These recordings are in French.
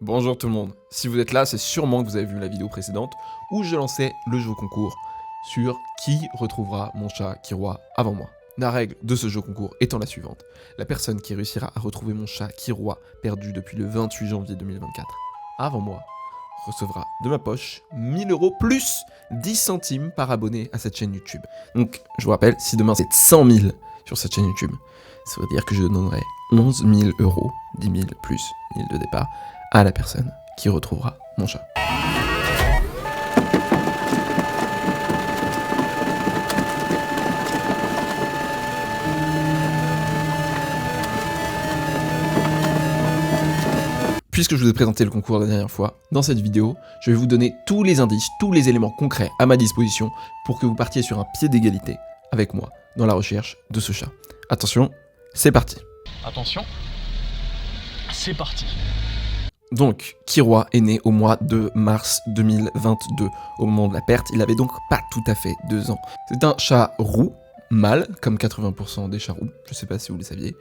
Bonjour tout le monde, si vous êtes là, c'est sûrement que vous avez vu la vidéo précédente où je lançais le jeu concours sur qui retrouvera mon chat Kiroa avant moi. La règle de ce jeu concours étant la suivante, la personne qui réussira à retrouver mon chat Kiroa perdu depuis le 28 janvier 2024 avant moi recevra de ma poche 1000 € plus 10 centimes par abonné à cette chaîne YouTube. Donc je vous rappelle, si demain c'est 100 000 sur cette chaîne YouTube, ça veut dire que je donnerai 11 000 €, 10 000 plus 1000 de départ, à la personne qui retrouvera mon chat. Puisque je vous ai présenté le concours la dernière fois, dans cette vidéo, je vais vous donner tous les indices, tous les éléments concrets à ma disposition pour que vous partiez sur un pied d'égalité avec moi dans la recherche de ce chat. Attention, c'est parti. Attention, c'est parti. Donc, Kiroa est né au mois de mars 2022. Au moment de la perte, il avait donc pas tout à fait 2 ans. C'est un chat roux, mâle, comme 80% des chats roux, je sais pas si vous le saviez,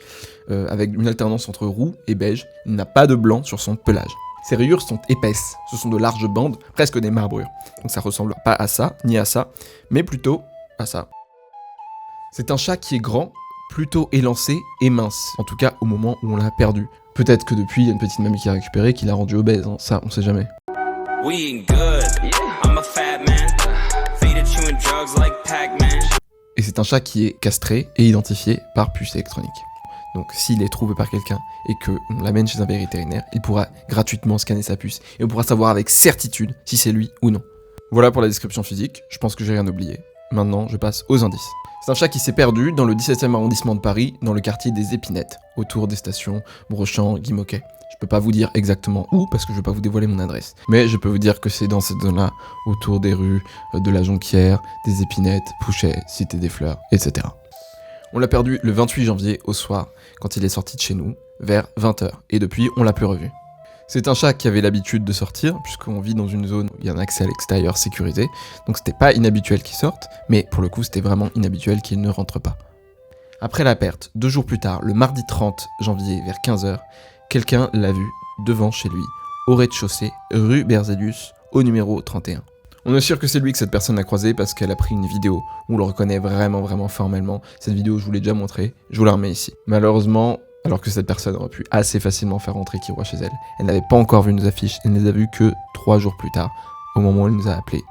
avec une alternance entre roux et beige. Il n'a pas de blanc sur son pelage. Ses rayures sont épaisses, ce sont de larges bandes, presque des marbrures. Donc ça ressemble pas à ça, ni à ça, mais plutôt à ça. C'est un chat qui est grand, plutôt élancé et mince, en tout cas au moment où on l'a perdu. Peut-être que depuis, il y a une petite mamie qui a récupéré, qui l'a rendu obèse, hein. Ça, on sait jamais. Et c'est un chat qui est castré et identifié par puce électronique. Donc s'il est trouvé par quelqu'un et qu'on l'amène chez un vétérinaire, il pourra gratuitement scanner sa puce et on pourra savoir avec certitude si c'est lui ou non. Voilà pour la description physique, je pense que j'ai rien oublié. Maintenant, je passe aux indices. C'est un chat qui s'est perdu dans le 17e arrondissement de Paris, dans le quartier des Épinettes, autour des stations Brochant, Guimauquet. Je peux pas vous dire exactement où, parce que je vais pas vous dévoiler mon adresse. Mais je peux vous dire que c'est dans cette zone-là, autour des rues de la Jonquière, des Épinettes, Pouchet, Cité des Fleurs, etc. On l'a perdu le 28 janvier au soir, quand il est sorti de chez nous, vers 20h. Et depuis, on l'a plus revu. C'est un chat qui avait l'habitude de sortir, puisqu'on vit dans une zone où il y a un accès à l'extérieur sécurisé, donc c'était pas inhabituel qu'il sorte, mais pour le coup c'était vraiment inhabituel qu'il ne rentre pas. Après la perte, 2 jours plus tard, le mardi 30 janvier vers 15h, quelqu'un l'a vu devant chez lui, au rez-de-chaussée, rue Berzelius, au numéro 31. On est sûr que c'est lui que cette personne a croisé parce qu'elle a pris une vidéo où on le reconnaît vraiment formellement. Cette vidéo je vous l'ai déjà montrée, je vous la remets ici. Malheureusement, alors que cette personne aurait pu assez facilement faire rentrer Kiroa chez elle, elle n'avait pas encore vu nos affiches, elle ne les a vues que 3 jours plus tard, au moment où elle nous a appelés,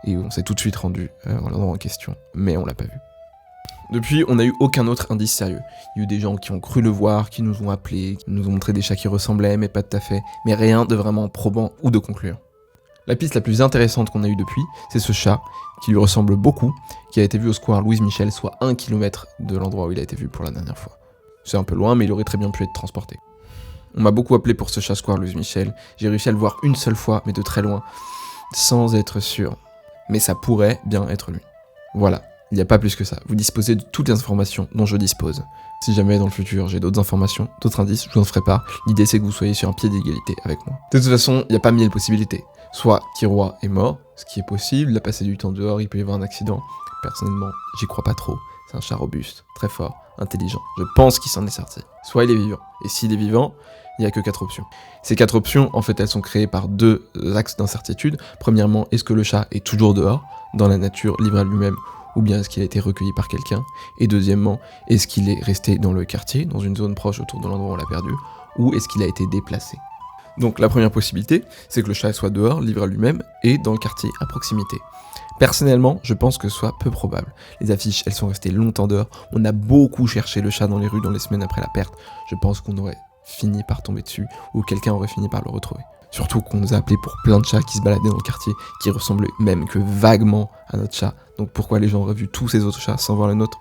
et on s'est tout de suite rendu à l'endroit en question, mais on l'a pas vu. Depuis, on n'a eu aucun autre indice sérieux. Il y a eu des gens qui ont cru le voir, qui nous ont appelés, qui nous ont montré des chats qui ressemblaient, mais pas tout à fait, mais rien de vraiment probant ou de concluant. La piste la plus intéressante qu'on a eue depuis, c'est ce chat, qui lui ressemble beaucoup, qui a été vu au square Louise Michel, soit 1 km de l'endroit où il a été vu pour la dernière fois. C'est un peu loin, mais il aurait très bien pu être transporté. On m'a beaucoup appelé pour ce chat square Louise Michel. J'ai réussi à le voir une seule fois, mais de très loin, sans être sûr. Mais ça pourrait bien être lui. Voilà, il n'y a pas plus que ça. Vous disposez de toutes les informations dont je dispose. Si jamais dans le futur j'ai d'autres informations, d'autres indices, je vous en ferai part. L'idée c'est que vous soyez sur un pied d'égalité avec moi. De toute façon, il n'y a pas 1000 possibilités. Soit Kiroa est mort, ce qui est possible, il a passé du temps dehors, il peut y avoir un accident. Personnellement, j'y crois pas trop. C'est un chat robuste, très fort, intelligent. Je pense qu'il s'en est sorti. Soit il est vivant. Et s'il est vivant, il n'y a que 4 options. Ces 4 options, en fait, elles sont créées par 2 axes d'incertitude. Premièrement, est-ce que le chat est toujours dehors, dans la nature, libre à lui-même, ou bien est-ce qu'il a été recueilli par quelqu'un? Et deuxièmement, est-ce qu'il est resté dans le quartier, dans une zone proche autour de l'endroit où on l'a perdu, ou est-ce qu'il a été déplacé? Donc la première possibilité, c'est que le chat soit dehors, libre à lui-même, et dans le quartier, à proximité. Personnellement, je pense que ce soit peu probable. Les affiches, elles sont restées longtemps dehors. On a beaucoup cherché le chat dans les rues dans les semaines après la perte. Je pense qu'on aurait fini par tomber dessus ou quelqu'un aurait fini par le retrouver. Surtout qu'on nous a appelés pour plein de chats qui se baladaient dans le quartier, qui ressemblaient même que vaguement à notre chat. Donc pourquoi les gens auraient vu tous ces autres chats sans voir le nôtre?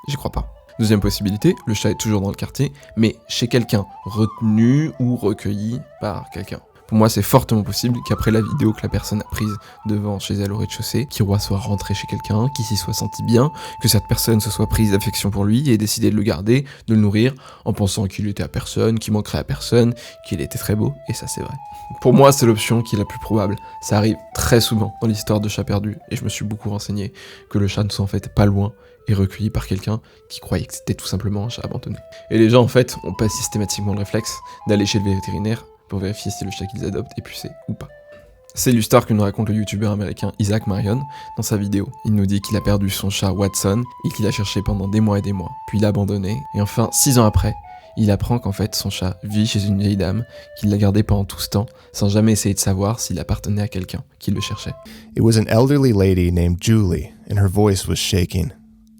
J'y crois pas. Deuxième possibilité, le chat est toujours dans le quartier, mais chez quelqu'un, retenu ou recueilli par quelqu'un. Pour moi, c'est fortement possible qu'après la vidéo que la personne a prise devant chez elle au rez-de-chaussée, Kiroa soit rentré chez quelqu'un, qui s'y soit senti bien, que cette personne se soit prise d'affection pour lui et ait décidé de le garder, de le nourrir, en pensant qu'il était à personne, qu'il manquerait à personne, qu'il était très beau, et ça c'est vrai. Pour moi, c'est l'option qui est la plus probable. Ça arrive très souvent dans l'histoire de chats perdus, et je me suis beaucoup renseigné que le chat ne soit en fait pas loin, et recueilli par quelqu'un qui croyait que c'était tout simplement un chat abandonné. Et les gens en fait ont pas systématiquement le réflexe d'aller chez le vétérinaire pour vérifier si le chat qu'ils adoptent est pucé ou pas. C'est l'histoire que nous raconte le youtubeur américain Isaac Marion dans sa vidéo. Il nous dit qu'il a perdu son chat Watson et qu'il a cherché pendant des mois et des mois, puis il l'a abandonné, et enfin 6 ans après, il apprend qu'en fait son chat vit chez une vieille dame, qu'il l'a gardé pendant tout ce temps, sans jamais essayer de savoir s'il appartenait à quelqu'un qui le cherchait. It was an elderly lady named Julie, and her voice was shaking.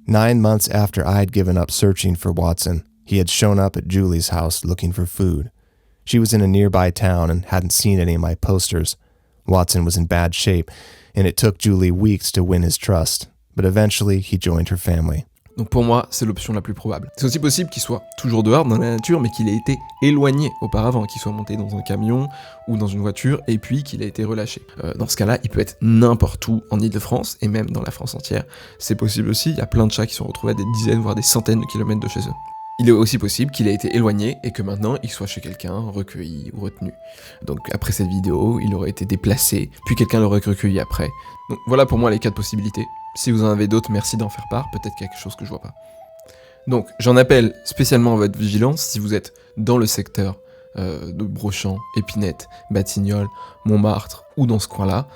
9 months after I had given up searching for Watson, he had shown up at Julie's house looking for food. She was in a nearby town and hadn't seen any of my posters. Watson was in bad shape, and it took Julie weeks to win his trust, but eventually he joined her family. Donc pour moi, c'est l'option la plus probable. C'est aussi possible qu'il soit toujours dehors dans la nature, mais qu'il ait été éloigné auparavant, qu'il soit monté dans un camion ou dans une voiture, et puis qu'il a été relâché. Dans ce cas-là, il peut être n'importe où en Ile-de-France, et même dans la France entière. C'est possible aussi, il y a plein de chats qui sont retrouvés à des dizaines, voire des centaines de kilomètres de chez eux. Il est aussi possible qu'il ait été éloigné et que maintenant il soit chez quelqu'un, recueilli ou retenu. Donc après cette vidéo, il aurait été déplacé, puis quelqu'un l'aurait recueilli après. Donc voilà pour moi les 4 possibilités. Si vous en avez d'autres, merci d'en faire part, peut-être quelque chose que je vois pas. Donc j'en appelle spécialement à votre vigilance si vous êtes dans le secteur de Brochamp, Épinette, Batignolles, Montmartre ou dans ce coin-là.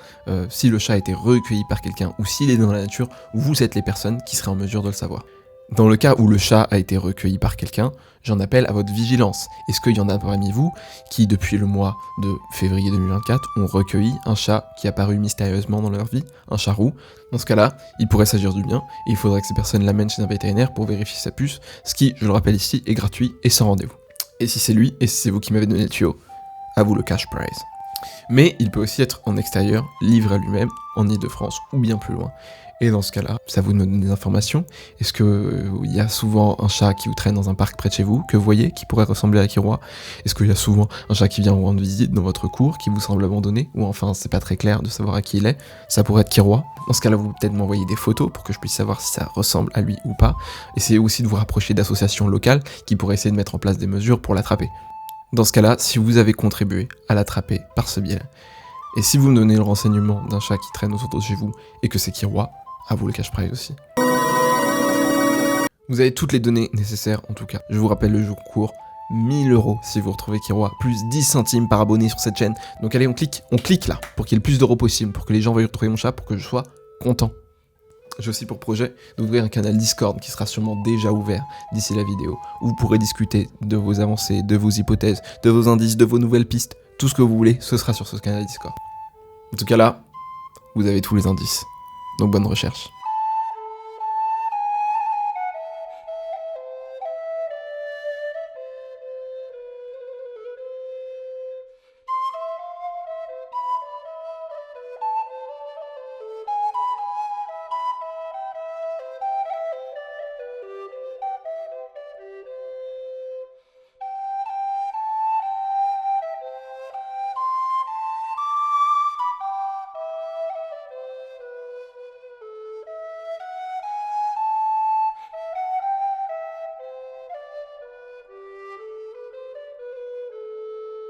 Si le chat a été recueilli par quelqu'un ou s'il est dans la nature, vous êtes les personnes qui seraient en mesure de le savoir. Dans le cas où le chat a été recueilli par quelqu'un, j'en appelle à votre vigilance. Est-ce qu'il y en a parmi vous qui, depuis le mois de février 2024, ont recueilli un chat qui a apparu mystérieusement dans leur vie, un chat roux? Dans ce cas-là, il pourrait s'agir du mien, et il faudrait que ces personnes l'amènent chez un vétérinaire pour vérifier sa puce, ce qui, je le rappelle ici, est gratuit et sans rendez-vous. Et si c'est lui, et si c'est vous qui m'avez donné le tuyau, à vous le cash prize. Mais il peut aussi être en extérieur, livré à lui-même, en Ile-de-France ou bien plus loin. Et dans ce cas-là, ça vous donne des informations. Est-ce qu'il y a souvent un chat qui vous traîne dans un parc près de chez vous, que vous voyez, qui pourrait ressembler à Kiroa? Est-ce qu'il y a souvent un chat qui vient vous rendre visite dans votre cour, qui vous semble abandonné? Ou enfin, c'est pas très clair de savoir à qui il est. Ça pourrait être Kiroa. Dans ce cas-là, vous pouvez peut-être m'envoyer des photos pour que je puisse savoir si ça ressemble à lui ou pas. Essayez aussi de vous rapprocher d'associations locales qui pourraient essayer de mettre en place des mesures pour l'attraper. Dans ce cas-là, si vous avez contribué à l'attraper par ce biais-là, et si vous me donnez le renseignement d'un chat qui traîne autour de chez vous et que c'est Kiroa, à vous le cash prize aussi. Vous avez toutes les données nécessaires en tout cas. Je vous rappelle le jeu court, 1000 € si vous retrouvez Kiroa, plus 10 centimes par abonné sur cette chaîne. Donc allez, on clique là, pour qu'il y ait le plus d'euros possible, pour que les gens veuillent retrouver mon chat, pour que je sois content. J'ai aussi pour projet d'ouvrir un canal Discord qui sera sûrement déjà ouvert d'ici la vidéo, où vous pourrez discuter de vos avancées, de vos hypothèses, de vos indices, de vos nouvelles pistes, tout ce que vous voulez, ce sera sur ce canal Discord. En tout cas là, vous avez tous les indices. Donc bonne recherche.